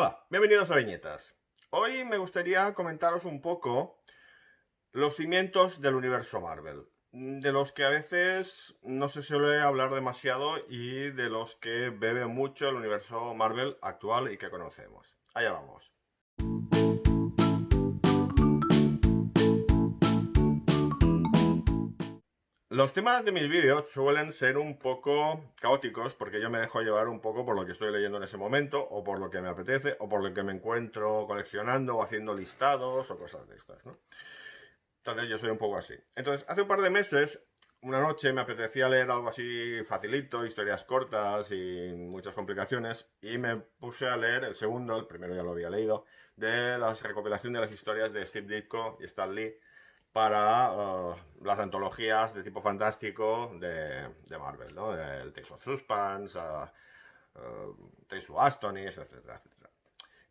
Hola, bienvenidos a Viñetas. Hoy me gustaría comentaros un poco los cimientos del universo Marvel, de los que a veces no se suele hablar demasiado y de los que bebe mucho el universo Marvel actual y que conocemos. Allá vamos. Los temas de mis vídeos suelen ser un poco caóticos porque yo me dejo llevar un poco por lo que estoy leyendo en ese momento o por lo que me apetece o por lo que me encuentro coleccionando o haciendo listados o cosas de estas, ¿no? Entonces yo soy un poco así. Entonces, hace un par de meses, una noche me apetecía leer algo así facilito, historias cortas y muchas complicaciones, y me puse a leer el segundo, el primero ya lo había leído, de la recopilación de las historias de Steve Ditko y Stan Lee para las antologías de tipo fantástico de Marvel, ¿no? El Tales of Suspense, Tales of Astonis, etcétera, etcétera.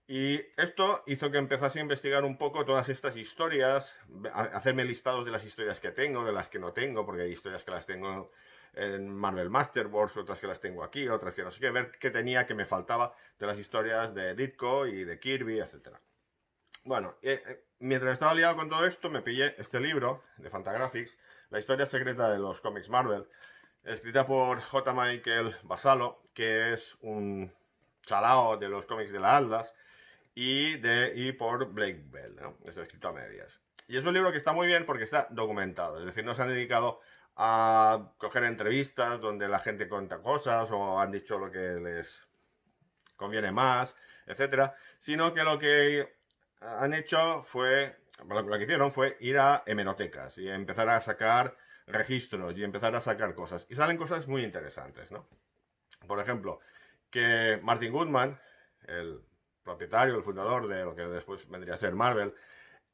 Y esto hizo que empezase a investigar un poco todas estas historias, hacerme listados de las historias que tengo, de las que no tengo, porque hay historias que las tengo en Marvel Masterworks, otras que las tengo aquí, otras que no sé qué, ver qué tenía, que me faltaba de las historias de Ditko y de Kirby, etc. Bueno, mientras estaba liado con todo esto, me pillé este libro de Fantagraphics, La historia secreta de los cómics Marvel, escrita por J. Michael Vassallo, que es un chalao de los cómics de la Atlas, y por Blake Bell, ¿no? Está escrito a medias. Y es un libro que está muy bien porque está documentado, es decir, no se han dedicado a coger entrevistas donde la gente cuenta cosas o han dicho lo que les conviene más, etcétera, sino que lo que han hecho fue, lo que hicieron fue ir a hemerotecas y empezar a sacar registros y empezar a sacar cosas. Y salen cosas muy interesantes, ¿no? Por ejemplo, que Martin Goodman, el propietario, el fundador de lo que después vendría a ser Marvel,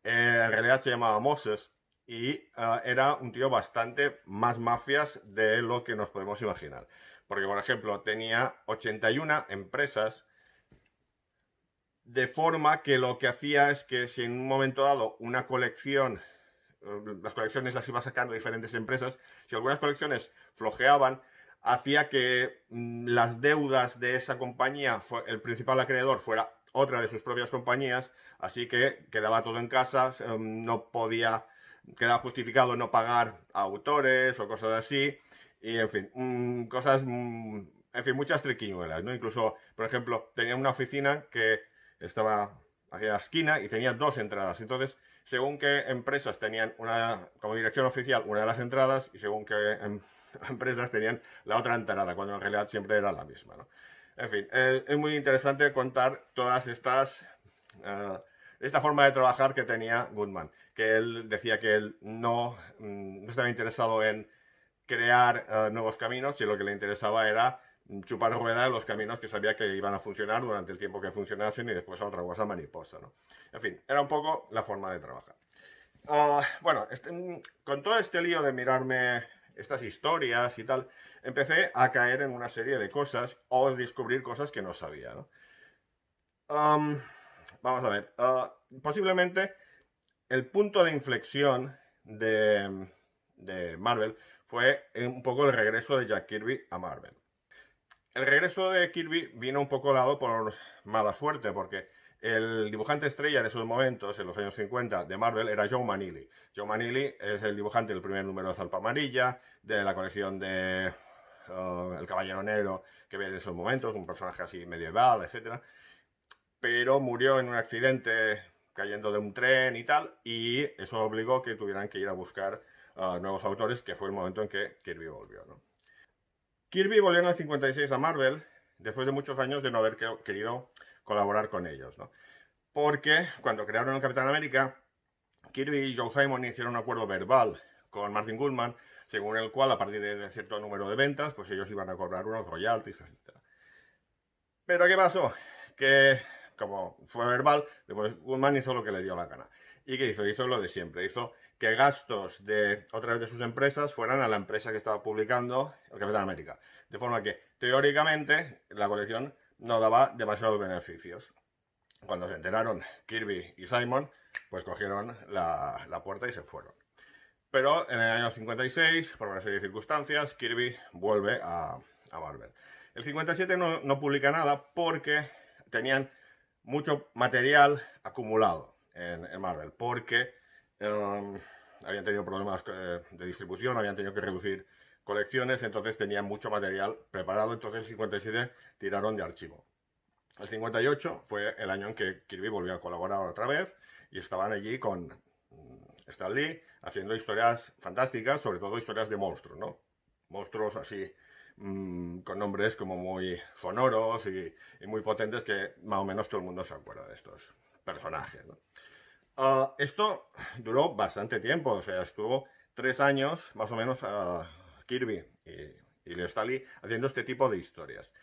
en realidad se llamaba Moses y era un tío bastante más mafias de lo que nos podemos imaginar. Porque, por ejemplo, tenía 81 empresas, de forma que lo que hacía es que si en un momento dado una colección, las colecciones las iba sacando diferentes empresas, si algunas colecciones flojeaban, hacía que las deudas de esa compañía, el principal acreedor fuera otra de sus propias compañías, así que quedaba todo en casa, no podía, quedaba justificado no pagar a autores o cosas así, y en fin, cosas, en fin, muchas triquiñuelas, ¿no? Incluso, por ejemplo, tenía una oficina que estaba hacia la esquina y tenía dos entradas, entonces según qué empresas tenían una, como dirección oficial, una de las entradas y según qué empresas tenían la otra entrada, cuando en realidad siempre era la misma, ¿no? En fin, es muy interesante contar todas estas, esta forma de trabajar que tenía Goodman, que él decía que él no estaba interesado en crear nuevos caminos y lo que le interesaba era chupar rueda en los caminos que sabía que iban a funcionar durante el tiempo que funcionasen y después a otra cosa mariposa, ¿no? En fin, era un poco la forma de trabajar. Bueno, con todo este lío de mirarme estas historias y tal, empecé a caer en una serie de cosas o descubrir cosas que no sabía, ¿no? Vamos a ver, posiblemente el punto de inflexión de Marvel fue un poco el regreso de Jack Kirby a Marvel. El regreso de Kirby vino un poco dado por mala suerte, porque el dibujante estrella en esos momentos, en los años 50, de Marvel, era Joe Manili. Joe Manili es el dibujante del primer número de Zarpa Amarilla, de la colección de El Caballero Negro, que ve en esos momentos, un personaje así medieval, etc. Pero murió en un accidente cayendo de un tren y tal, y eso obligó que tuvieran que ir a buscar nuevos autores, que fue el momento en que Kirby volvió, ¿no? Kirby volvió en el 56 a Marvel, después de muchos años de no haber querido colaborar con ellos, ¿no? Porque cuando crearon el Capitán América, Kirby y Joe Simon hicieron un acuerdo verbal con Martin Goodman, según el cual, a partir de cierto número de ventas, pues ellos iban a cobrar unos royalties, etc. Pero ¿qué pasó? Que, como fue verbal, después Goodman hizo lo que le dio la gana. ¿Y qué hizo? Hizo lo de siempre. Hizo que gastos de otras de sus empresas fueran a la empresa que estaba publicando el Capitán América. De forma que, teóricamente, la colección no daba demasiados beneficios. Cuando se enteraron Kirby y Simon, pues cogieron la puerta y se fueron. Pero en el año 56, por una serie de circunstancias, Kirby vuelve a Marvel. El 57 no publica nada porque tenían mucho material acumulado en Marvel, porque habían tenido problemas de distribución, habían tenido que reducir colecciones, entonces tenían mucho material preparado, entonces el 57 tiraron de archivo. El 58 fue el año en que Kirby volvió a colaborar otra vez y estaban allí con Stan Lee haciendo historias fantásticas, sobre todo historias de monstruos, ¿no? Monstruos así con nombres como muy sonoros y muy potentes que más o menos todo el mundo se acuerda de estos personajes, ¿no? Esto duró bastante tiempo, o sea, estuvo 3 años más o menos Kirby y Lee Stan Lee haciendo este tipo de historias.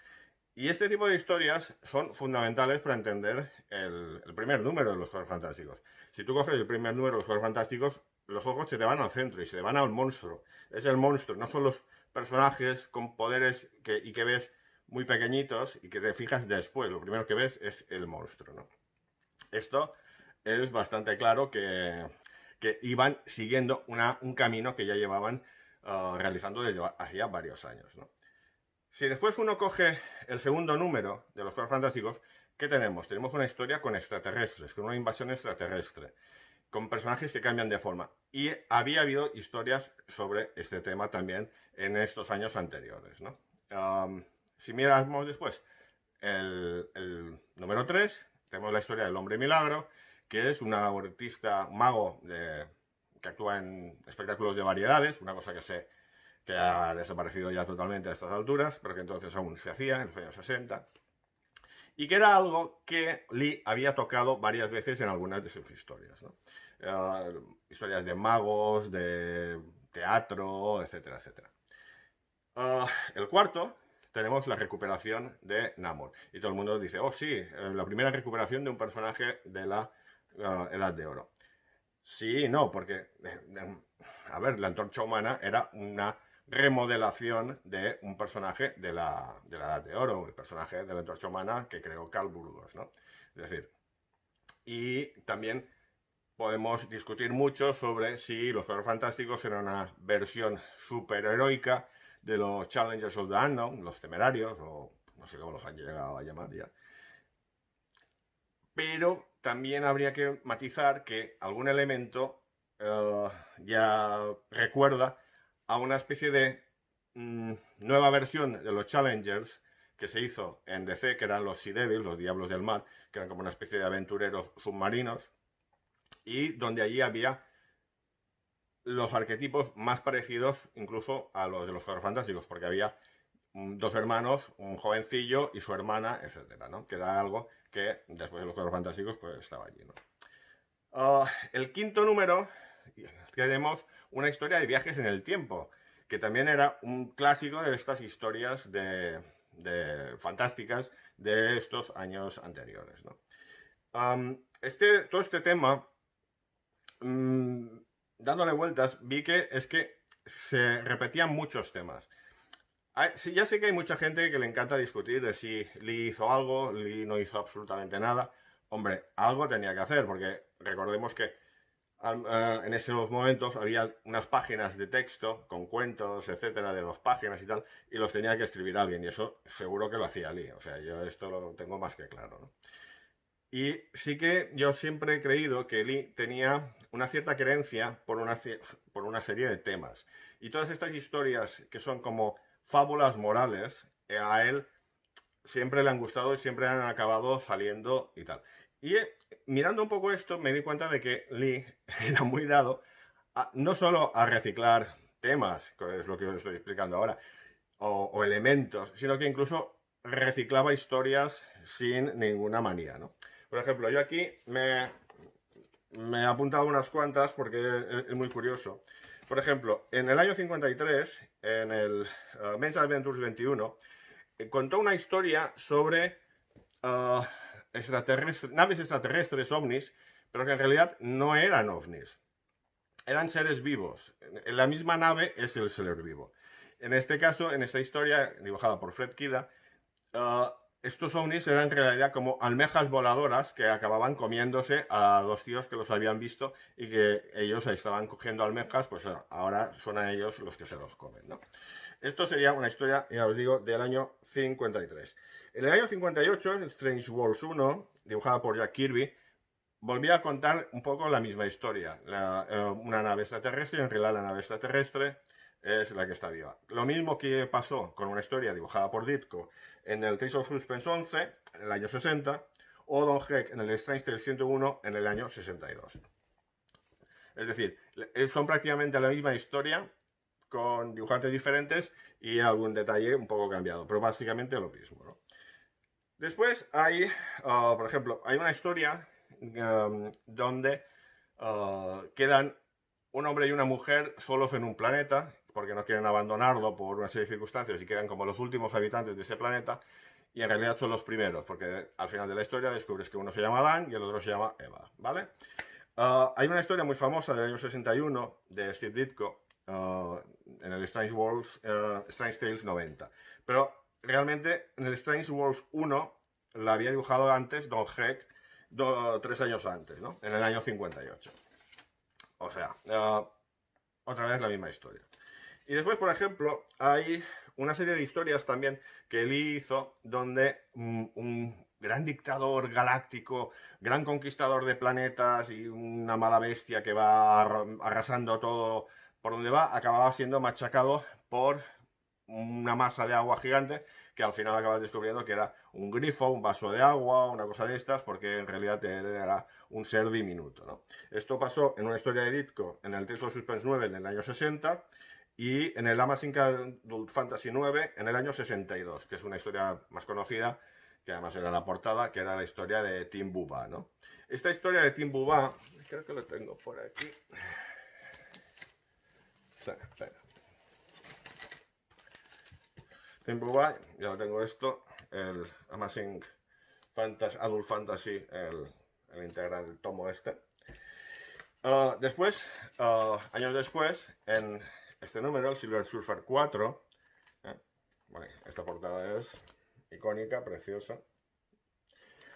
Y este tipo de historias son fundamentales para entender el primer número de los Juegos Fantásticos. Si tú coges el primer número de los Juegos Fantásticos, los ojos se te van al centro y se te van al monstruo. Es el monstruo, no son los personajes con poderes y que ves muy pequeñitos y que te fijas después. Lo primero que ves es el monstruo, ¿no? Esto es bastante claro que iban siguiendo un camino que ya llevaban realizando desde hacía varios años, ¿no? Si después uno coge el segundo número de los Juegos Fantásticos, ¿qué tenemos? Tenemos una historia con extraterrestres, con una invasión extraterrestre, con personajes que cambian de forma. Y había habido historias sobre este tema también en estos años anteriores, ¿no? Si miramos después el número 3, tenemos la historia del Hombre Milagro, que es un artista mago que actúa en espectáculos de variedades, una cosa que ha desaparecido ya totalmente a estas alturas, pero que entonces aún se hacía en los años 60, y que era algo que Lee había tocado varias veces en algunas de sus historias, ¿no? Historias de magos, de teatro, etcétera, etcétera. El cuarto, tenemos la recuperación de Namor, y todo el mundo dice, oh sí, la primera recuperación de un personaje de la Edad de Oro. Sí, no, porque, a ver, la Antorcha Humana era una remodelación de un personaje de la Edad de Oro, el personaje de la Antorcha Humana que creó Karl Burgos, ¿no? Es decir, y también podemos discutir mucho sobre si los Juegos Fantásticos eran una versión superheroica de los Challengers of the Unknown, los temerarios, o no sé cómo los han llegado a llamar ya. Pero también habría que matizar que algún elemento ya recuerda a una especie de nueva versión de los Challengers que se hizo en DC, que eran los Sea Devils, los Diablos del Mar, que eran como una especie de aventureros submarinos, y donde allí había los arquetipos más parecidos incluso a los de los Juegos Fantásticos, porque había dos hermanos, un jovencillo y su hermana, etcétera, ¿no? Que era algo que después de los Juegos Fantásticos pues estaba allí, ¿no? El quinto número tenemos una historia de viajes en el tiempo, que también era un clásico de estas historias de fantásticas de estos años anteriores, ¿no? Todo este tema, dándole vueltas, vi que es que se repetían muchos temas. Sí, ya sé que hay mucha gente que le encanta discutir de si Lee hizo algo, Lee no hizo absolutamente nada. Hombre, algo tenía que hacer, porque recordemos que en esos momentos había unas páginas de texto con cuentos, etcétera, de 2 páginas y tal, y los tenía que escribir alguien, y eso seguro que lo hacía Lee. O sea, yo esto lo tengo más que claro, ¿no? Y sí que yo siempre he creído que Lee tenía una cierta creencia por una serie de temas. Y todas estas historias que son como fábulas morales, a él siempre le han gustado y siempre han acabado saliendo y tal. Y mirando un poco esto, me di cuenta de que Lee era muy dado no solo a reciclar temas, que es lo que os estoy explicando ahora, o elementos, sino que incluso reciclaba historias sin ninguna manía, ¿no? Por ejemplo, yo aquí me he apuntado unas cuantas porque es muy curioso. Por ejemplo, en el año 53, en el Men's Adventures 21, contó una historia sobre naves extraterrestres, ovnis, pero que en realidad no eran ovnis. Eran seres vivos. En la misma nave es el ser vivo. En este caso, en esta historia, dibujada por Fred Kida, estos ovnis eran en realidad como almejas voladoras que acababan comiéndose a 2 tíos que los habían visto y que ellos estaban cogiendo almejas, pues ahora son a ellos los que se los comen, ¿no? Esto sería una historia, ya os digo, del año 53. En el año 58, en Strange Worlds 1, dibujada por Jack Kirby, volvía a contar un poco la misma historia. Una nave extraterrestre, en realidad la nave extraterrestre es la que está viva. Lo mismo que pasó con una historia dibujada por Ditko en el Tales of Suspense 11, en el año 60, o Don Heck en el Strange Tales 101, en el año 62. Es decir, son prácticamente la misma historia, con dibujantes diferentes y algún detalle un poco cambiado, pero básicamente lo mismo, ¿no? Después hay, por ejemplo, hay una historia donde quedan un hombre y una mujer solos en un planeta, porque no quieren abandonarlo por una serie de circunstancias y quedan como los últimos habitantes de ese planeta, y en realidad son los primeros, porque al final de la historia descubres que uno se llama Adán y el otro se llama Eva, ¿vale? Hay una historia muy famosa del año 61 de Steve Ditko en el Strange Worlds, Strange Tales 90, pero realmente en el Strange Worlds 1 la había dibujado antes Don Heck 3 años antes, ¿no? En el año 58. O sea, otra vez la misma historia. Y después, por ejemplo, hay una serie de historias también que él hizo donde un gran dictador galáctico, gran conquistador de planetas y una mala bestia que va arrasando todo por donde va, acababa siendo machacado por una masa de agua gigante que al final acabas descubriendo que era un grifo, un vaso de agua, una cosa de estas, porque en realidad era un ser diminuto, ¿no? Esto pasó en una historia de Ditko en el Tales of Suspense 9 en el año 60 y en el Amazing Adult Fantasy 9 en el año 62, que es una historia más conocida, que además era la portada, que era la historia de Tim Buba, ¿no? Esta historia de Tim Buba, creo que lo tengo por aquí. Espera. Tim Buba, ya lo tengo esto, el Amazing Adult Fantasy, el integral, el tomo este. Después, años después, en este número, el Silver Surfer 4, bueno, esta portada es icónica, preciosa,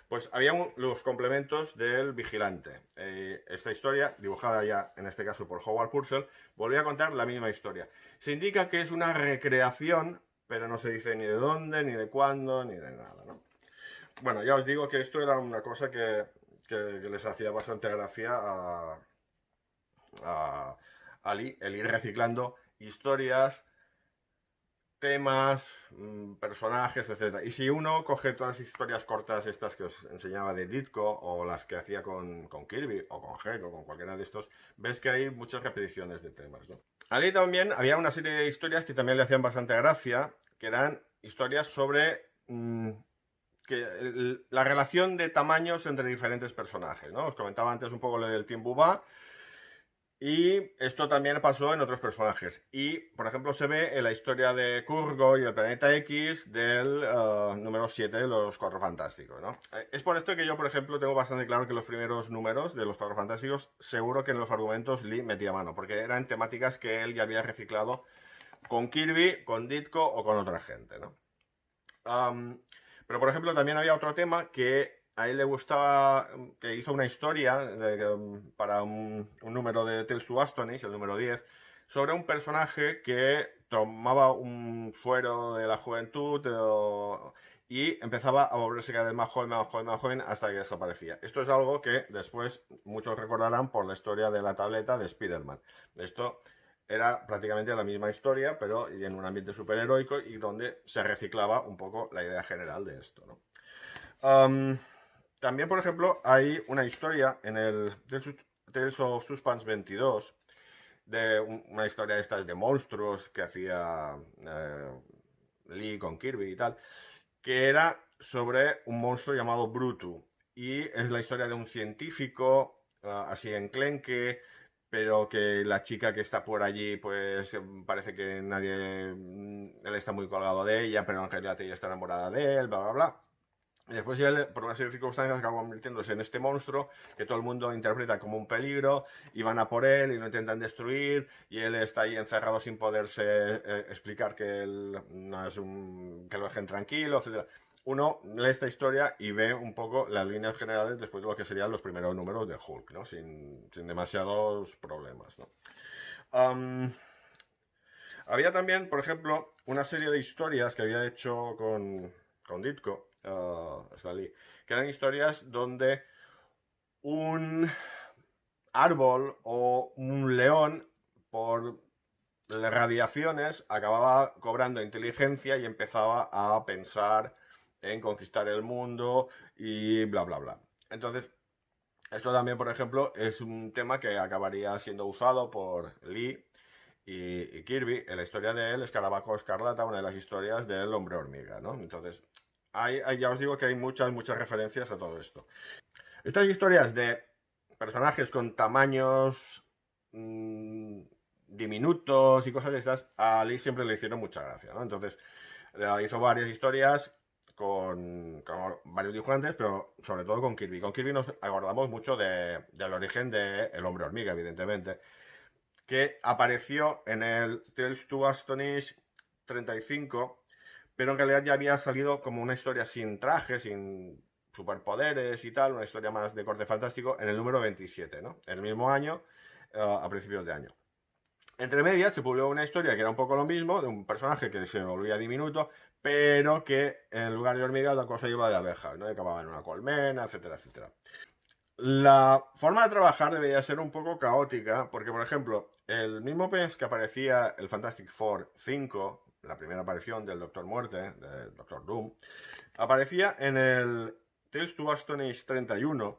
pues había los complementos del Vigilante. Esta historia, dibujada ya en este caso por Howard Purcell, volvía a contar la misma historia. Se indica que es una recreación, pero no se dice ni de dónde, ni de cuándo, ni de nada, ¿no? Bueno, ya os digo que esto era una cosa que les hacía bastante gracia a el ir reciclando historias, temas, personajes, etc. Y si uno coge todas las historias cortas estas que os enseñaba de Ditko o las que hacía con Kirby o con Heck o con cualquiera de estos, ves que hay muchas repeticiones de temas, ¿no? Ali también había una serie de historias que también le hacían bastante gracia, que eran historias sobre la relación de tamaños entre diferentes personajes, ¿no? Os comentaba antes un poco lo del Team Bubba, y esto también pasó en otros personajes. Y, por ejemplo, se ve en la historia de Kurgo y el Planeta X del número 7 de los Cuatro Fantásticos, ¿no? Es por esto que yo, por ejemplo, tengo bastante claro que los primeros números de los Cuatro Fantásticos, seguro que en los argumentos Lee metía mano, porque eran temáticas que él ya había reciclado con Kirby, con Ditko o con otra gente, ¿no? Pero, por ejemplo, también había otro tema que a él le gustaba, que hizo una historia para un número de Tales to Astonis, el número 10, sobre un personaje que tomaba un suero de la juventud y empezaba a volverse cada vez más joven, más joven, más joven, hasta que desaparecía. Esto es algo que después muchos recordarán por la historia de la tableta de Spider-Man. Esto era prácticamente la misma historia, pero en un ambiente superheroico y donde se reciclaba un poco la idea general de esto, ¿no? También, por ejemplo, hay una historia en el Tales of Suspense 22, de una historia de estas de monstruos que hacía Lee con Kirby y tal, que era sobre un monstruo llamado Brutu. Y es la historia de un científico así enclenque, pero que la chica que está por allí, pues parece que nadie, él está muy colgado de ella, pero en realidad ella está enamorada de él, bla, bla, bla. Y después él, por una serie de circunstancias, acaba convirtiéndose en este monstruo que todo el mundo interpreta como un peligro y van a por él y lo intentan destruir y él está ahí encerrado sin poderse explicar que él no es que lo dejen tranquilo, etc. Uno lee esta historia y ve un poco las líneas generales después de lo que serían los primeros números de Hulk, ¿no? Sin demasiados problemas, ¿no? Había también, por ejemplo, una serie de historias que había hecho con Ditko, Stan Lee, que eran historias donde un árbol o un león, por radiaciones, acababa cobrando inteligencia y empezaba a pensar en conquistar el mundo y bla, bla, bla. Entonces, esto también, por ejemplo, es un tema que acabaría siendo usado por Lee y Kirby en la historia de El Escarabajo Escarlata, una de las historias del Hombre Hormiga, ¿no? Entonces, ya os digo que hay muchas, muchas referencias a todo esto. Estas historias de personajes con tamaños diminutos y cosas de estas, a Lee siempre le hicieron mucha gracia, ¿no? Entonces, hizo varias historias con varios dibujantes, pero sobre todo con Kirby. Con Kirby nos acordamos mucho del origen del Hombre Hormiga, evidentemente, que apareció en el Tales to Astonish 35, pero en realidad ya había salido como una historia sin traje, sin superpoderes y tal, una historia más de corte fantástico, en el número 27, ¿no? El mismo año, a principios de año. Entre medias se publicó una historia que era un poco lo mismo, de un personaje que se volvía diminuto, pero que en lugar de hormigas la cosa iba de abejas, ¿no? Y acababa en una colmena, etcétera, etcétera. La forma de trabajar debería ser un poco caótica, porque, por ejemplo, el mismo mes que aparecía el Fantastic Four 5, la primera aparición del Doctor Muerte, del Doctor Doom, aparecía en el Tales to Astonish 31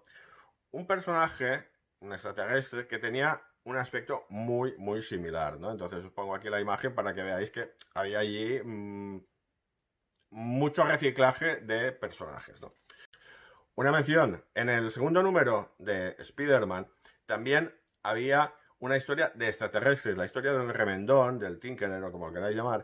un personaje, un extraterrestre, que tenía un aspecto muy, muy similar, ¿no? Entonces os pongo aquí la imagen para que veáis que había allí mucho reciclaje de personajes, ¿no? Una mención, en el segundo número de Spider-Man también había una historia de extraterrestres, la historia del Remendón, del Tinkerer o como lo queráis llamar,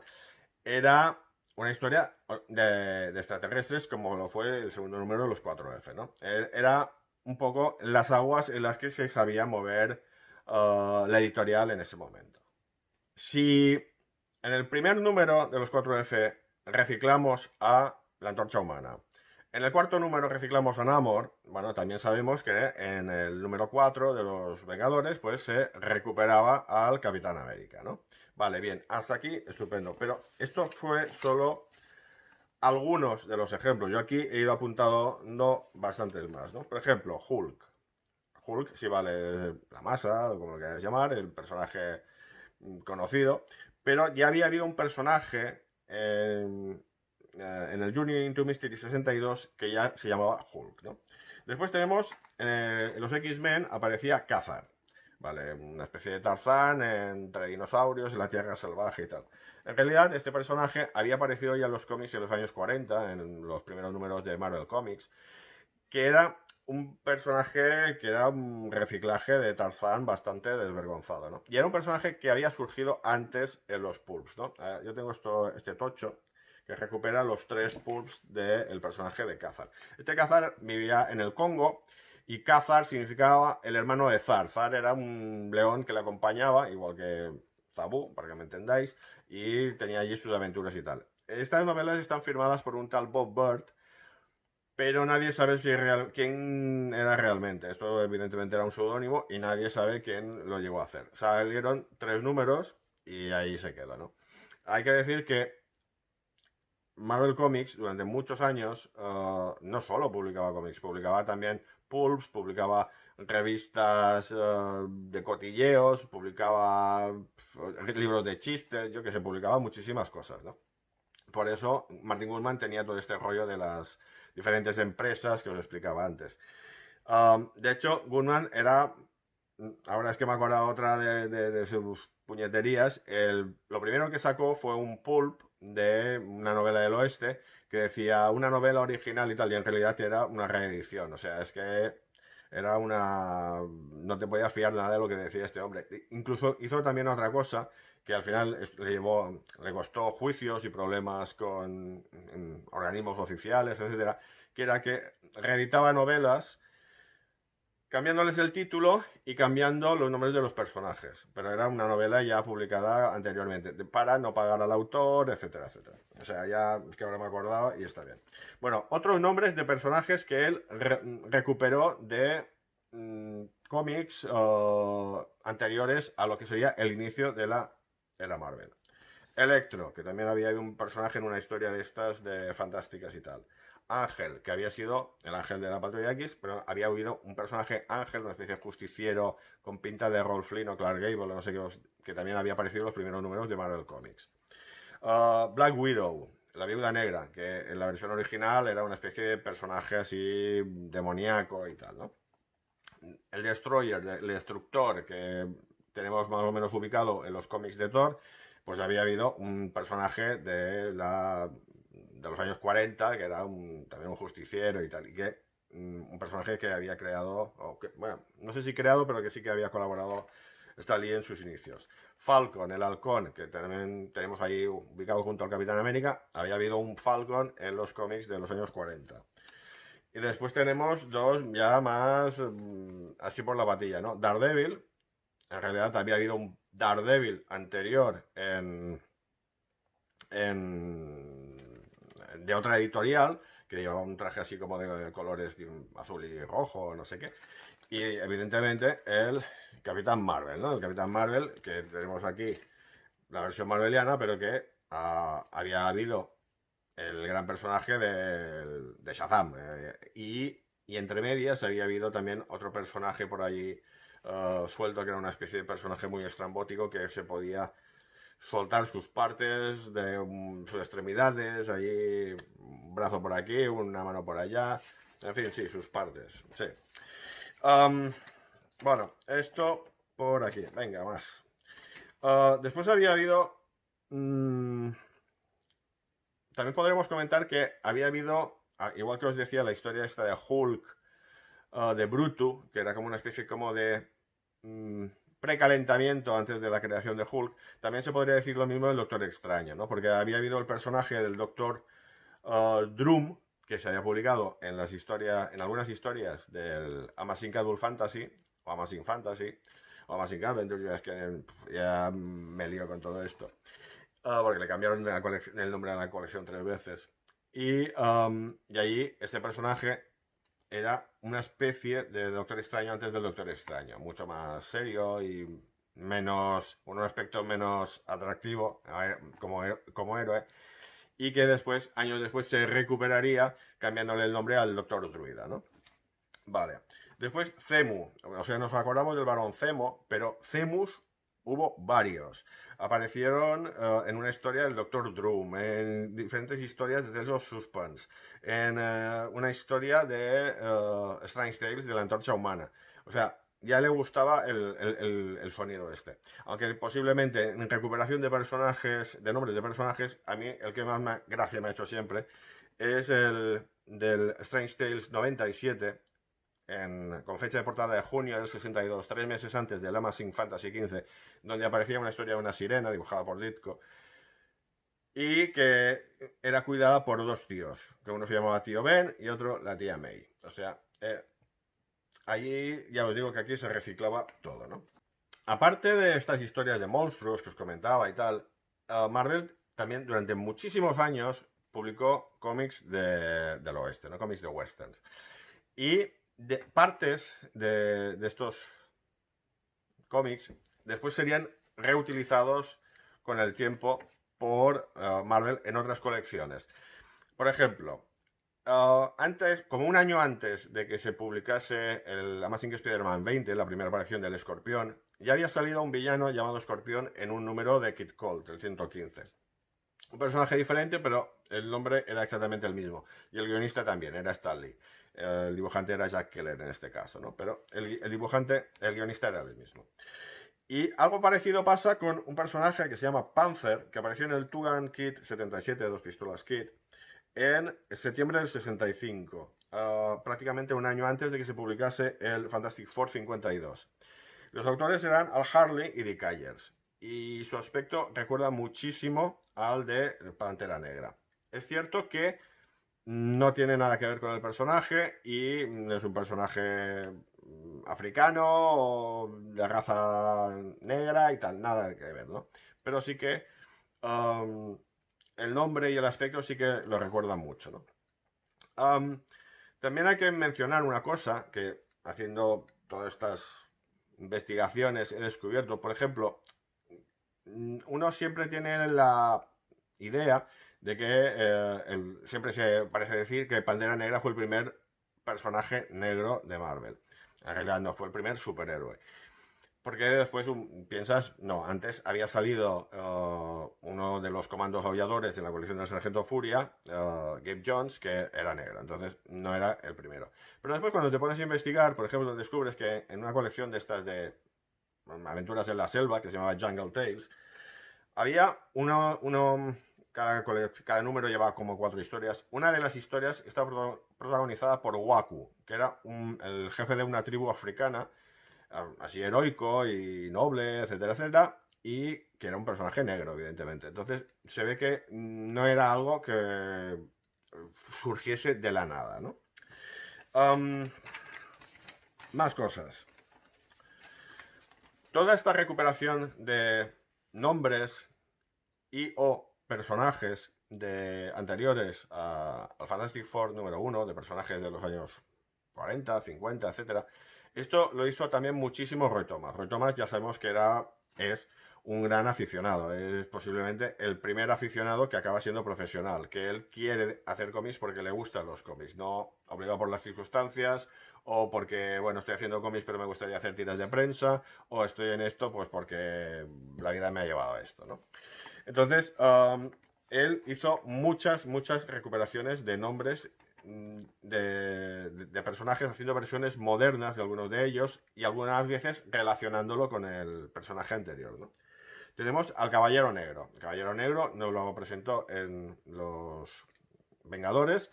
era una historia de extraterrestres como lo fue el segundo número de los 4F, ¿no? Era un poco las aguas en las que se sabía mover la editorial en ese momento. Si en el primer número de los 4F reciclamos a la Antorcha Humana, en el cuarto número reciclamos a Namor, bueno, también sabemos que en el número 4 de los Vengadores, pues se recuperaba al Capitán América, ¿no? Vale, bien, hasta aquí, estupendo. Pero esto fue solo algunos de los ejemplos. Yo aquí he ido apuntando bastantes más, ¿no? Por ejemplo, Hulk. Hulk, sí vale la masa, o como lo queráis llamar, el personaje conocido, pero ya había habido un personaje en el Journey into Mystery 62 que ya se llamaba Hulk, ¿no? Después tenemos, en los X-Men aparecía Khazar, ¿vale? Una especie de Tarzán entre dinosaurios en la Tierra Salvaje y tal. En realidad, este personaje había aparecido ya en los cómics en los años 40, en los primeros números de Marvel Comics, que era un personaje que era un reciclaje de Tarzán bastante desvergonzado, ¿no? Y era un personaje que había surgido antes en los pulps, ¿no? Yo tengo este tocho que recupera los 3 pulps del personaje de Khazar. Este Khazar vivía en el Congo y Khazar significaba el hermano de Zar. Zar era un león que le acompañaba, igual que Zabu, para que me entendáis, y tenía allí sus aventuras y tal. Estas novelas están firmadas por un tal Bob Bird, pero nadie sabe quién era realmente. Esto evidentemente era un seudónimo y nadie sabe quién lo llegó a hacer. Salieron 3 números y ahí se queda, ¿no? Hay que decir que Marvel Comics durante muchos años no solo publicaba cómics, publicaba también pulps, publicaba revistas de cotilleos, publicaba libros de chistes, yo que sé, publicaba muchísimas cosas, ¿no? Por eso Martin Goodman tenía todo este rollo de las diferentes empresas que os explicaba antes. De hecho, Goodman era, ahora es que me he acordado otra de sus puñeterías, lo primero que sacó fue un pulp de una novela del oeste que decía una novela original y tal, y en realidad era una reedición, o sea, es que era una... no te podías fiar nada de lo que decía este hombre. Incluso hizo también otra cosa que al final le costó juicios y problemas con organismos oficiales, etcétera, que era que reeditaba novelas cambiándoles el título y cambiando los nombres de los personajes. Pero era una novela ya publicada anteriormente, para no pagar al autor, etcétera, etcétera. O sea, ya es que ahora me he acordado y está bien. Bueno, otros nombres de personajes que él recuperó de cómics anteriores a lo que sería el inicio de la era Marvel. Electro, que también había un personaje en una historia de estas de fantásticas y tal. Ángel, que había sido el ángel de la Patrulla X, pero había habido un personaje Ángel, una especie de justiciero con pinta de Rolf Flynn o Clark Gable, no sé qué, que también había aparecido en los primeros números de Marvel Comics. Black Widow, la viuda negra, que en la versión original era una especie de personaje así demoníaco y tal, ¿no? El Destroyer, el Destructor, que tenemos más o menos ubicado en los cómics de Thor, pues había habido un personaje de los años 40, que era también un justiciero y tal, y que un personaje que había creado, bueno, no sé si creado, pero que sí que había colaborado Stan Lee en sus inicios. Falcon, el halcón, que también tenemos ahí ubicado junto al Capitán América, había habido un Falcon en los cómics de los años 40. Y después tenemos dos ya más así por la patilla, ¿no? Daredevil, en realidad había habido un Daredevil anterior de otra editorial, que llevaba un traje así como de colores de azul y rojo, no sé qué. Y evidentemente el Capitán Marvel, ¿no? El Capitán Marvel, que tenemos aquí la versión marveliana, pero que había habido el gran personaje de Shazam. Y entre medias había habido también otro personaje por allí suelto, que era una especie de personaje muy estrambótico que se podía soltar sus partes de sus extremidades, allí un brazo por aquí, una mano por allá, en fin, sí, sus partes, sí. Bueno, esto por aquí, venga, más. Después había habido... también podremos comentar que había habido, igual que os decía, la historia esta de Hulk, de Bruto, que era como una especie como de precalentamiento antes de la creación de Hulk. También se podría decir lo mismo del Doctor Extraño, ¿no? Porque había habido el personaje del Doctor Doom, que se había publicado en las historias, en algunas historias del Amazing Adult Fantasy, o Amazing Fantasy, o Amazing Adventures, ya es que ya me lío con todo esto. Porque le cambiaron el nombre a la colección 3 veces. Y allí este personaje era una especie de Doctor Extraño antes del Doctor Extraño, mucho más serio y menos, con un aspecto menos atractivo como héroe, y que después, años después, se recuperaría cambiándole el nombre al Doctor Druida, ¿no? Vale. Después, Zemu. O sea, nos acordamos del varón Zemo, pero Zemus hubo varios. Aparecieron en una historia del Doctor Doom, en diferentes historias de Tales of Suspense, en una historia de Strange Tales de la Antorcha Humana. O sea, ya le gustaba el sonido este. Aunque posiblemente en recuperación de personajes, de nombres de personajes, a mí el que más gracia me ha hecho siempre es el del Strange Tales 97, con fecha de portada de junio del 62, 3 meses antes del Amazing Fantasy XV, donde aparecía una historia de una sirena dibujada por Ditko, y que era cuidada por dos tíos, que uno se llamaba tío Ben y otro la tía May. O sea, allí ya os digo que aquí se reciclaba todo, ¿no? Aparte de estas historias de monstruos que os comentaba y tal, Marvel también durante muchísimos años publicó cómics del oeste, ¿no? Cómics de westerns. Y partes de estos cómics después serían reutilizados con el tiempo por Marvel en otras colecciones. Por ejemplo, antes, como un año antes de que se publicase el Amazing Spider-Man 20, la primera aparición del Escorpión, ya había salido un villano llamado Escorpión en un número de Kid Colt, el 115. Un personaje diferente, pero el nombre era exactamente el mismo. Y el guionista también, era Stan Lee. El dibujante era Jack Keller en este caso, ¿no? Pero el guionista era el mismo. Y algo parecido pasa con un personaje que se llama Panzer, que apareció en el Two Gun Kit 77 de Dos Pistolas Kit en septiembre del 65, prácticamente un año antes de que se publicase el Fantastic Four 52. Los autores eran Al Harley y Dick Ayers, y su aspecto recuerda muchísimo al de Pantera Negra. Es cierto que no tiene nada que ver con el personaje y es un personaje africano o de raza negra y tal, nada que ver, ¿no? Pero sí que el nombre y el aspecto sí que lo recuerdan mucho, ¿no? También hay que mencionar una cosa que haciendo todas estas investigaciones he descubierto, por ejemplo, uno siempre tiene la idea de que siempre se parece decir que Pantera Negra fue el primer personaje negro de Marvel. En realidad no, fue el primer superhéroe. Porque después piensas, no, antes había salido uno de los comandos aulladores en la colección del Sargento Furia, Gabe Jones, que era negro, entonces no era el primero. Pero después cuando te pones a investigar, por ejemplo, descubres que en una colección de estas de aventuras en la selva, que se llamaba Jungle Tales, había cada número llevaba como 4 historias. Una de las historias está protagonizada por Waku, que era el jefe de una tribu africana, así heroico y noble, etcétera, etcétera, y que era un personaje negro, evidentemente. Entonces se ve que no era algo que surgiese de la nada, ¿no? Más cosas. Toda esta recuperación de nombres y o personajes anteriores al Fantastic Four número 1, de personajes de los años 40, 50, etcétera. Esto lo hizo también muchísimo Roy Thomas. Roy Thomas ya sabemos que es un gran aficionado. Es posiblemente el primer aficionado que acaba siendo profesional. Que él quiere hacer cómics porque le gustan los cómics. No obligado por las circunstancias o porque, bueno, estoy haciendo cómics pero me gustaría hacer tiras de prensa. O estoy en esto pues porque la vida me ha llevado a esto, ¿no? Entonces, él hizo muchas recuperaciones de nombres de personajes, haciendo versiones modernas de algunos de ellos y algunas veces relacionándolo con el personaje anterior, ¿no? Tenemos al Caballero Negro. El Caballero Negro nos lo presentó en los Vengadores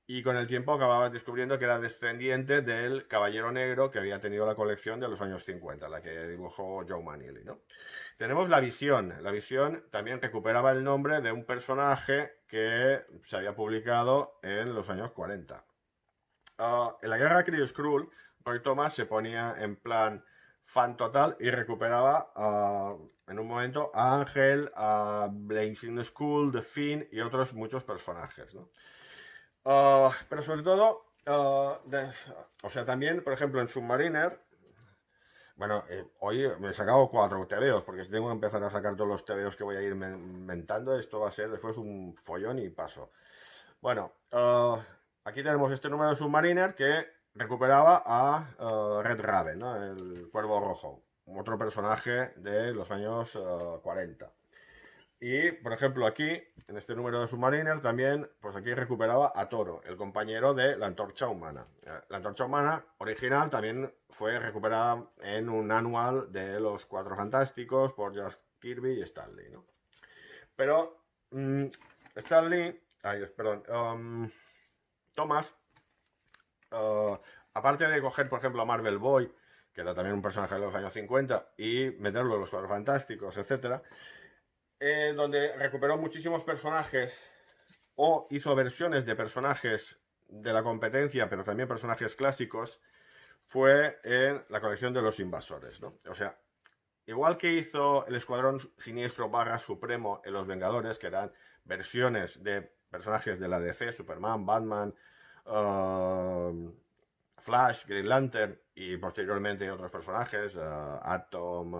y con el tiempo acababas descubriendo que era descendiente del Caballero Negro que había tenido la colección de los años 50, la que dibujó Joe Mannielly, ¿no? Tenemos la Visión. La Visión también recuperaba el nombre de un personaje que se había publicado en los años 40. En la guerra Kree-Skrull, Roy Thomas se ponía en plan fan total y recuperaba en un momento a Ángel, a Blazing Skull, The Fiend y otros muchos personajes, ¿no? Pero sobre todo, o sea, también, por ejemplo, en Submariner, bueno, hoy me he sacado 4 tebeos, porque si tengo que empezar a sacar todos los tebeos que voy a ir inventando, esto va a ser después un follón y paso. Bueno, aquí tenemos este número de Submariner que recuperaba a Red Raven, ¿no? El Cuervo Rojo, otro personaje de los años 40. Y, por ejemplo, aquí, en este número de Submariner, también, pues aquí recuperaba a Toro, el compañero de la Antorcha Humana. La Antorcha Humana original también fue recuperada en un anual de los Cuatro Fantásticos por Jack Kirby y Stan Lee, ¿no? Pero Stan Lee, Thomas, aparte de coger, por ejemplo, a Marvel Boy, que era también un personaje de los años 50, y meterlo en los Cuatro Fantásticos, etcétera, donde recuperó muchísimos personajes o hizo versiones de personajes de la competencia, pero también personajes clásicos, fue en la colección de los Invasores, ¿no? O sea, igual que hizo el Escuadrón Siniestro / Supremo en Los Vengadores, que eran versiones de personajes de la DC, Superman, Batman, Flash, Green Lantern y posteriormente otros personajes, Atom,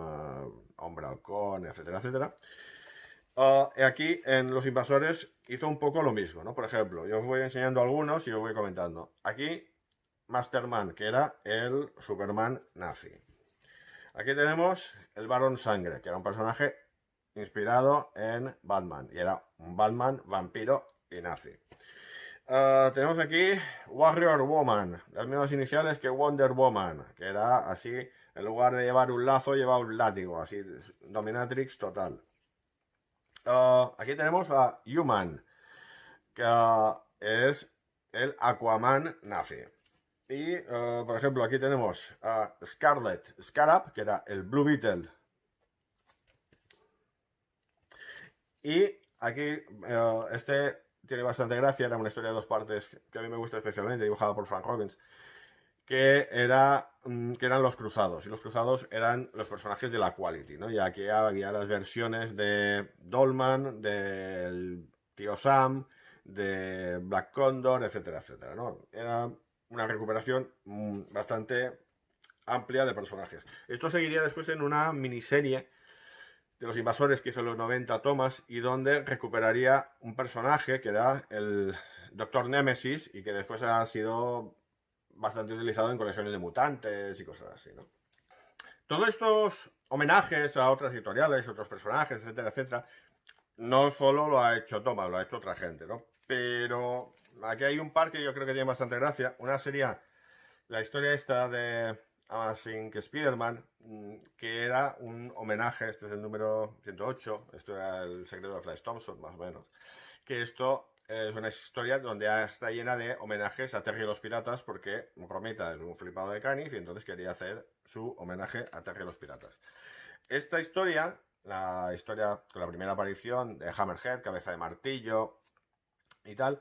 Hombre Halcón, etcétera, etcétera. Aquí en Los Invasores hizo un poco lo mismo, ¿no? Por ejemplo, yo os voy enseñando algunos y os voy comentando. Aquí, Masterman, que era el Superman nazi. Aquí tenemos el Barón Sangre, que era un personaje inspirado en Batman. Y era un Batman, vampiro y nazi. Tenemos aquí Warrior Woman, las mismas iniciales que Wonder Woman, que era así, en lugar de llevar un lazo, llevaba un látigo, así, dominatrix total. Aquí tenemos a Human, que es el Aquaman nazi. Y, por ejemplo, aquí tenemos a Scarlet Scarab, que era el Blue Beetle. Y aquí, este tiene bastante gracia, era una historia de 2 partes que a mí me gusta especialmente, dibujada por Frank Robbins, que eran los cruzados. Y los cruzados eran los personajes de la Quality, ¿no? Y aquí había las versiones de Dolman, del Tío Sam, de Black Condor, etcétera, etcétera, ¿no? Era una recuperación bastante amplia de personajes. Esto seguiría después en una miniserie de los invasores que hizo en los 90 Thomas, y donde recuperaría un personaje que era el Doctor Nemesis y que después ha sido bastante utilizado en colecciones de mutantes y cosas así, ¿no? Todos estos homenajes a otras editoriales, otros personajes, etcétera, etcétera, no solo lo ha hecho Thomas, lo ha hecho otra gente, ¿no? Pero aquí hay un par que yo creo que tiene bastante gracia. Una sería la historia esta de Amazing Spider-Man, que era un homenaje, este es el número 108, esto era el secreto de Flash Thompson, más o menos, que esto es una historia donde está llena de homenajes a Terry y los Piratas, porque Romita es un flipado de Caniff y entonces quería hacer su homenaje a Terry y los Piratas. Esta historia, la historia con la primera aparición de Hammerhead, cabeza de martillo y tal,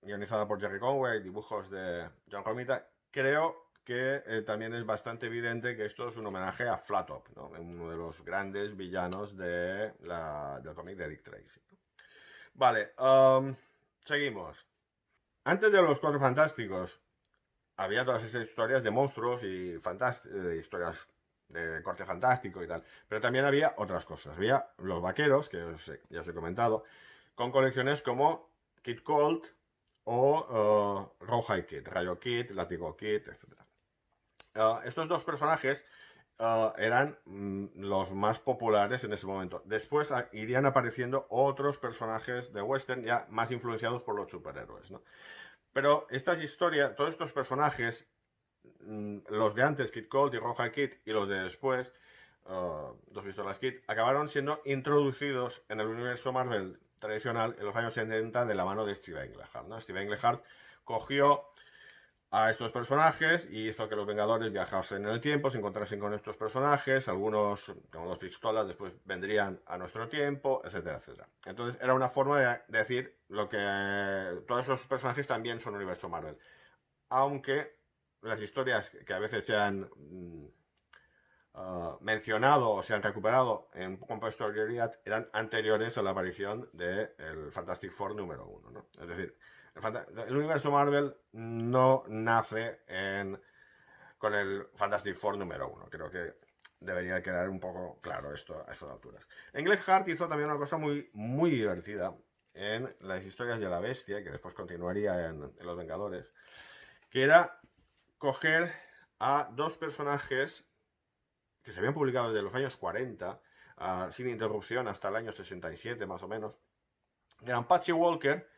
guionizada por Jerry Conway, dibujos de John Romita, creo que también es bastante evidente que esto es un homenaje a Flattop, ¿no? Uno de los grandes villanos del cómic de Dick Tracy. Vale, seguimos. Antes de los Cuatro Fantásticos había todas esas historias de monstruos y historias de corte fantástico y tal, pero también había otras cosas. Había los vaqueros, que ya os he comentado, con colecciones como Kid Colt o Rawhide Kid, Rayo Kid, Látigo Kid, etc. Estos dos personajes eran los más populares en ese momento. Después irían apareciendo otros personajes de western ya más influenciados por los superhéroes, ¿no? Pero estas historias, todos estos personajes, los de antes, Kid Colt y Rawhide Kid, y los de después, Dos Pistolas Kid, acabaron siendo introducidos en el universo Marvel tradicional en los años 70 de la mano de Steve Englehart, ¿no? Steve Englehart cogió a estos personajes y hizo que los Vengadores viajasen en el tiempo, se encontrasen con estos personajes, algunos, como los pistolas, después vendrían a nuestro tiempo, etcétera, etcétera. Entonces era una forma de decir lo que todos esos personajes también son universo Marvel. Aunque las historias que a veces se han mencionado o se han recuperado con posterioridad eran anteriores a la aparición del Fantastic Four número 1, ¿no? Es decir, el universo Marvel no nace con el Fantastic Four número 1. Creo que debería quedar un poco claro esto a estas alturas. Englehart hizo también una cosa muy, muy divertida en las historias de la bestia, que después continuaría en Los Vengadores, que era coger a dos personajes que se habían publicado desde los años 40, sin interrupción hasta el año 67 más o menos. Eran Patchy Walker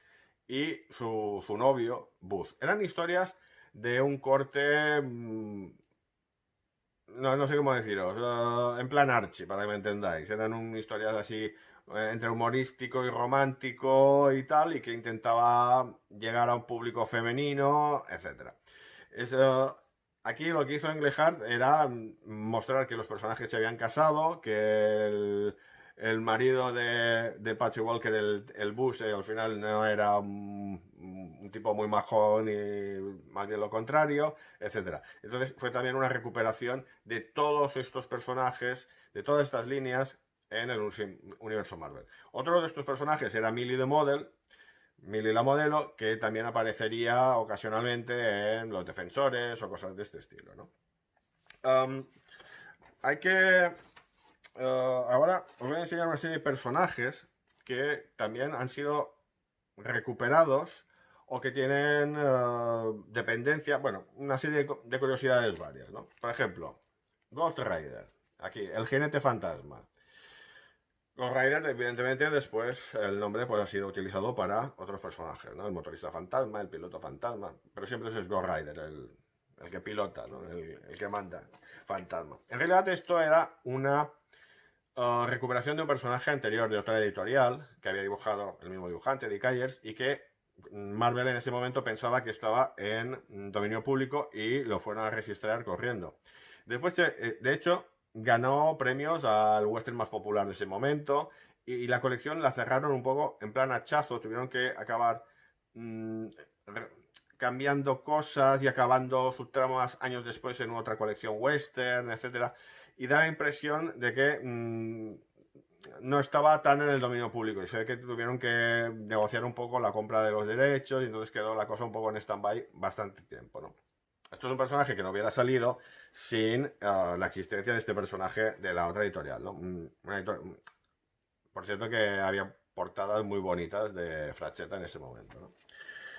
y su novio, Booth. Eran historias de un corte... no sé cómo deciros, en plan Archie, para que me entendáis. Eran historias así entre humorístico y romántico y tal, y que intentaba llegar a un público femenino, etc. Aquí lo que hizo Englehart era mostrar que los personajes se habían casado, que el marido de Patchy Walker, el Bush, al final no era un tipo muy majón y más bien lo contrario, etc. Entonces fue también una recuperación de todos estos personajes, de todas estas líneas en el universo Marvel. Otro de estos personajes era Millie the Model, Millie la modelo, que también aparecería ocasionalmente en Los Defensores o cosas de este estilo, ¿no? Hay que... ahora os voy a enseñar una serie de personajes que también han sido recuperados o que tienen dependencia, bueno, una serie de curiosidades varias, ¿no? Por ejemplo, Ghost Rider, aquí, el jinete fantasma. Ghost Rider, evidentemente, después el nombre pues, ha sido utilizado para otros personajes, ¿no? El motorista fantasma, el piloto fantasma, pero siempre es Ghost Rider, el que pilota, ¿no? El que manda, fantasma. En realidad esto era una recuperación de un personaje anterior de otra editorial que había dibujado el mismo dibujante, Dick Ayers, y que Marvel en ese momento pensaba que estaba en dominio público y lo fueron a registrar corriendo. Después, de hecho, ganó premios al western más popular de ese momento y la colección la cerraron un poco en plan hachazo, tuvieron que acabar cambiando cosas y acabando sus tramas años después en otra colección western, etcétera, y da la impresión de que no estaba tan en el dominio público y se ve que tuvieron que negociar un poco la compra de los derechos y entonces quedó la cosa un poco en stand-by bastante tiempo, ¿no? Esto es un personaje que no hubiera salido sin la existencia de este personaje de la otra editorial, ¿no? Por cierto que había portadas muy bonitas de Fracheta en ese momento, ¿no?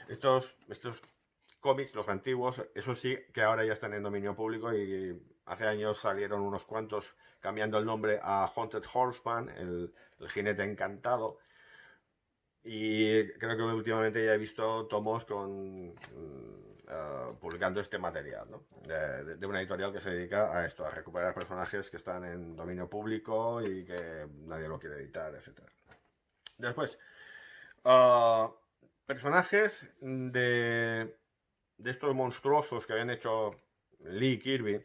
Estos cómics, los antiguos, eso sí que ahora ya están en dominio público y hace años salieron unos cuantos cambiando el nombre a Haunted Horseman, el jinete encantado. Y creo que últimamente ya he visto tomos publicando este material, ¿no? De una editorial que se dedica a esto, a recuperar personajes que están en dominio público y que nadie lo quiere editar, etc. Después, personajes de estos monstruosos que habían hecho Lee Kirby,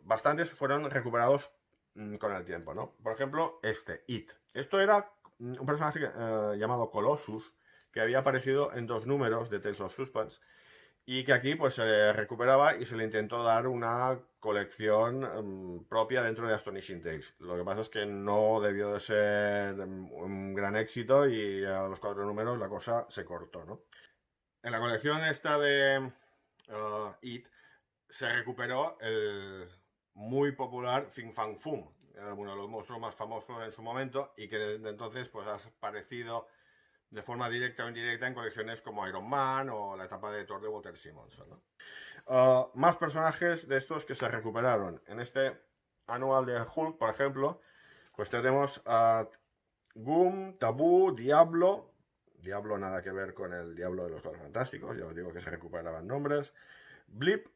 bastantes fueron recuperados con el tiempo, ¿no? Por ejemplo, It. Esto era un personaje llamado Colossus, que había aparecido en 2 números de Tales of Suspense y que aquí pues se recuperaba y se le intentó dar una colección propia dentro de Astonishing Tales. Lo que pasa es que no debió de ser un gran éxito y a los 4 números la cosa se cortó, ¿no? En la colección esta de It se recuperó el muy popular Fin Fang Foom, uno de los monstruos más famosos en su momento y que desde entonces pues ha aparecido de forma directa o indirecta en colecciones como Iron Man o la etapa de Thor de Walter Simonson, ¿no? Más personajes de estos que se recuperaron. En este anual de Hulk, por ejemplo, pues tenemos a Goom, Tabú, Diablo. Diablo nada que ver con el Diablo de los Cuatro Fantásticos, ya os digo que se recuperaban nombres. Blip,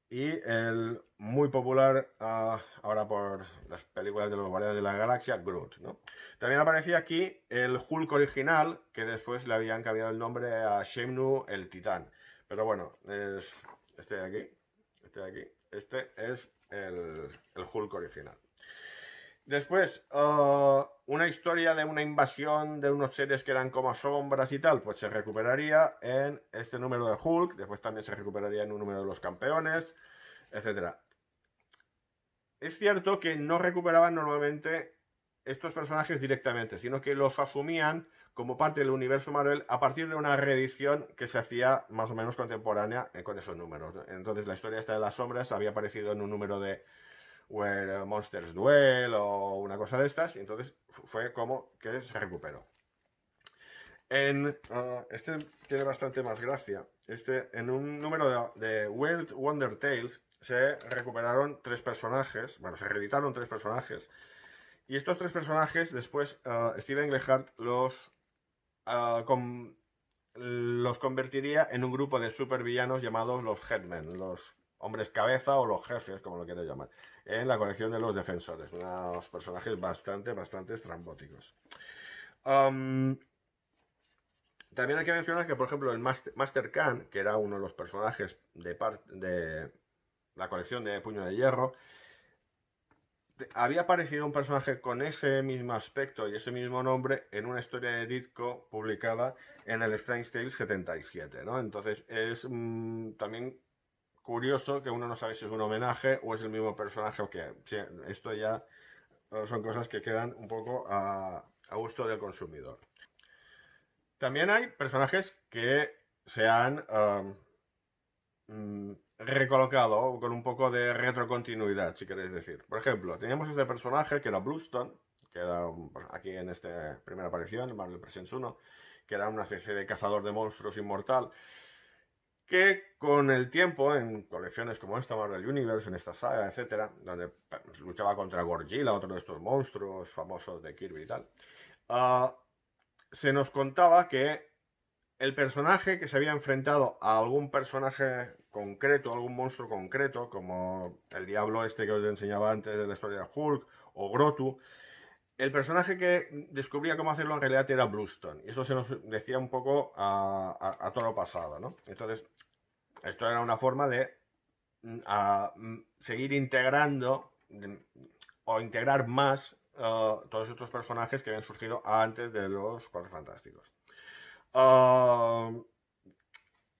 y el muy popular ahora por las películas de los Guardianes de la Galaxia, Groot, ¿no? También aparecía aquí el Hulk original, que después le habían cambiado el nombre a Shemnu el Titán. Pero bueno, es este de aquí, este es el Hulk original. Después, una historia de una invasión de unos seres que eran como sombras y tal, pues se recuperaría en este número de Hulk, después también se recuperaría en un número de los campeones, etc. Es cierto que no recuperaban normalmente estos personajes directamente, sino que los asumían como parte del universo Marvel a partir de una reedición que se hacía más o menos contemporánea con esos números. Entonces la historia esta de las sombras había aparecido en un número de Where Monsters Duel o una cosa de estas, y entonces fue como que se recuperó. Este tiene bastante más gracia. En un número de Weird Wonder Tales se recuperaron 3 personajes, bueno, se reeditaron 3 personajes, y estos 3 personajes después Steven Glehart los convertiría en un grupo de supervillanos llamados los Headmen, los hombres cabeza o los jefes, como lo quieras llamar, en la colección de los Defensores, unos personajes bastante estrambóticos. También hay que mencionar que, por ejemplo, el Master Khan, que era uno de los personajes de la colección de Puño de Hierro, había aparecido un personaje con ese mismo aspecto y ese mismo nombre en una historia de Ditko publicada en el Strange Tales 77, ¿no? Entonces es también curioso que uno no sabe si es un homenaje o es el mismo personaje o qué. Sí, esto ya son cosas que quedan un poco a gusto del consumidor. También hay personajes que se han recolocado con un poco de retrocontinuidad, si queréis decir. Por ejemplo, teníamos este personaje que era Bluestone, que era aquí en esta primera aparición, en Marvel Presents 1, que era una especie de cazador de monstruos inmortal, que con el tiempo, en colecciones como esta, Marvel Universe, en esta saga, etcétera, donde luchaba contra Gorgilla, otro de estos monstruos famosos de Kirby y tal, se nos contaba que el personaje que se había enfrentado a algún personaje concreto, algún monstruo concreto, como el diablo este que os enseñaba antes de la historia de Hulk, o Grotu, el personaje que descubría cómo hacerlo en realidad era Bluestone. Y eso se nos decía un poco a todo lo pasado, ¿no? Entonces, esto era una forma de seguir integrando o integrar más todos estos personajes que habían surgido antes de los Cuatro Fantásticos.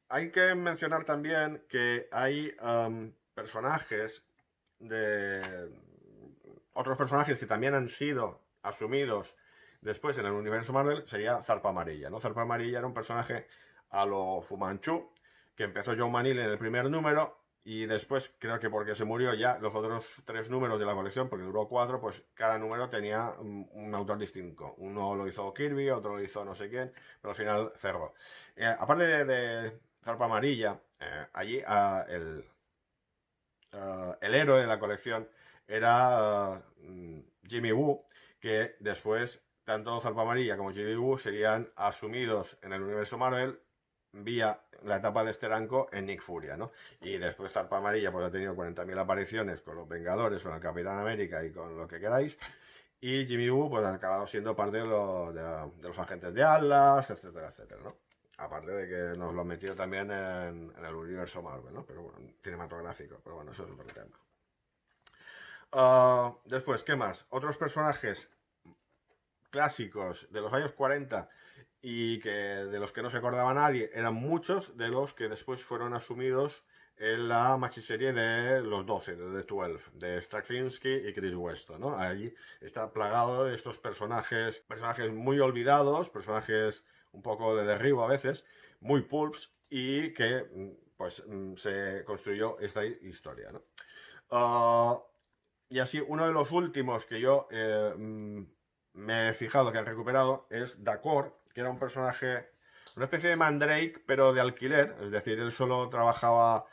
Hay que mencionar también que hay personajes otros personajes que también han sido asumidos después en el universo Marvel, sería Zarpa Amarilla, ¿no? Zarpa Amarilla era un personaje a lo Fu Manchu que empezó Joe Manil en el primer número, y después, creo que porque se murió ya, los otros 3 números de la colección, porque duró 4, pues cada número tenía un autor distinto. Uno lo hizo Kirby, otro lo hizo no sé quién, pero al final cerró. Aparte de Zarpa Amarilla, allí el héroe de la colección era Jimmy Woo, que después tanto Zarpa Amarilla como Jimmy Woo serían asumidos en el universo Marvel vía la etapa de Steranko en Nick Furia, ¿no? Y después Zarpa Amarilla pues ha tenido 40.000 apariciones con los Vengadores, con el Capitán América y con lo que queráis. Y Jimmy Woo pues ha acabado siendo parte de los agentes de Atlas, etcétera, etcétera, ¿no? Aparte de que nos lo metió también en el universo Marvel, ¿no? Pero bueno, cinematográfico, pero bueno, eso es otro tema. Después, ¿qué más? Otros personajes clásicos de los años 40 y que de los que no se acordaba nadie, eran muchos de los que después fueron asumidos en la maxiserie de los 12, de The 12, de Straczynski y Chris Weston, ¿no? Allí está plagado de estos personajes muy olvidados, personajes un poco de derribo a veces, muy pulps, y que pues se construyó esta historia, ¿no? Y así, uno de los últimos que yo me he fijado que han recuperado es Dakor, que era un personaje, una especie de Mandrake, pero de alquiler, es decir, él solo trabajaba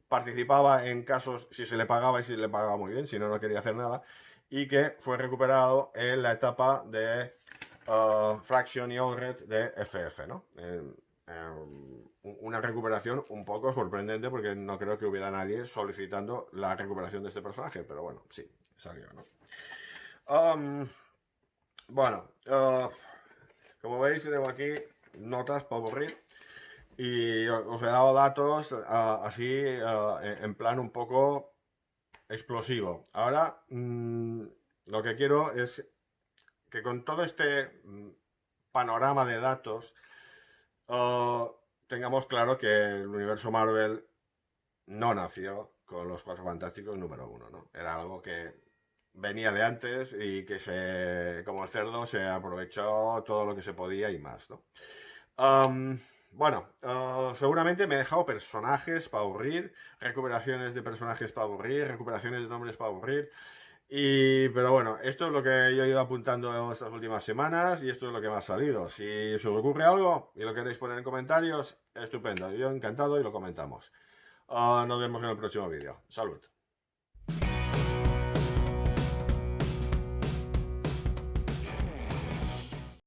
participaba en casos si se le pagaba y si le pagaba muy bien, si no, no quería hacer nada, y que fue recuperado en la etapa de Fraction y Allred de FF, ¿no? Una recuperación un poco sorprendente porque no creo que hubiera nadie solicitando la recuperación de este personaje, pero bueno, sí, salió, ¿no? Bueno, como veis tengo aquí notas para aburrir y os he dado datos así en plan un poco explosivo. Ahora lo que quiero es que con todo este panorama de datos tengamos claro que el universo Marvel no nació con los Cuatro Fantásticos número 1, ¿no? Era algo que venía de antes y que como el cerdo se aprovechó todo lo que se podía y más, ¿no? Bueno, seguramente me he dejado personajes para aburrir, recuperaciones de personajes para aburrir, recuperaciones de nombres para aburrir. Pero bueno, esto es lo que yo he ido apuntando estas últimas semanas y esto es lo que me ha salido. Si se os ocurre algo y lo queréis poner en comentarios, estupendo. Yo encantado y lo comentamos. Nos vemos en el próximo vídeo. Salud.